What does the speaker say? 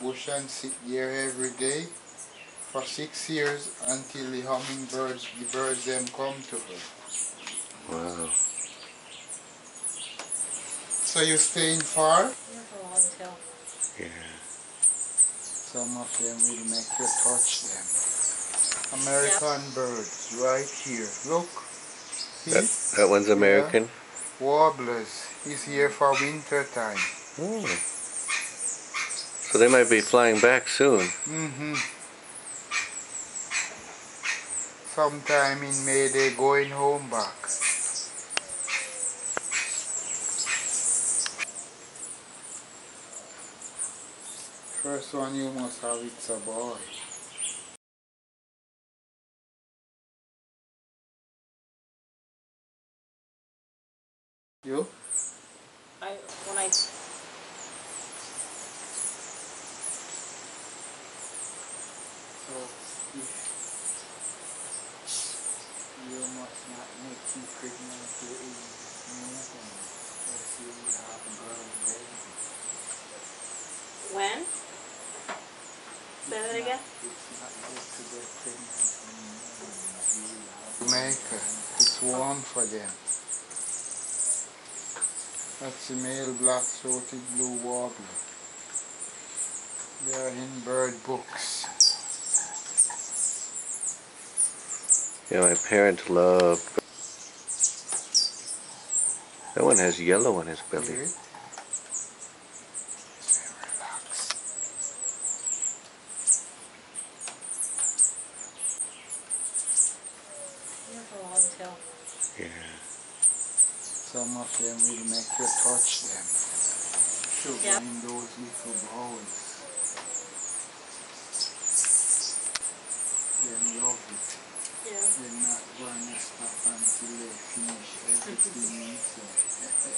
bush and sit there every day for 6 years until the hummingbirds, the birds them come to her. Wow. So you staying far? Yeah, for a long tail. Yeah. Some of them will make you touch them. American birds right here. Look. See? That one's American? Yeah. Warblers. He's here for winter time. Oh. So they might be flying back soon. Mm-hmm. Sometime in May they're going home back. First one you must have, it's a boy. You? When I So you must not make you pregnant to anything. Because you will have a girl baby. when? Say that again? It's not good to get pregnant when you will have Jamaica. It's warm for them. That's the male black-throated blue warbler. They are in bird books. Yeah, my parents loved. That one has yellow on his belly. Relax. Yeah, for a long tail. Yeah. Some of them will make you touch them. Sugar in those little bowls. They love it. Yeah. They're not going to stop until they finish everything inside.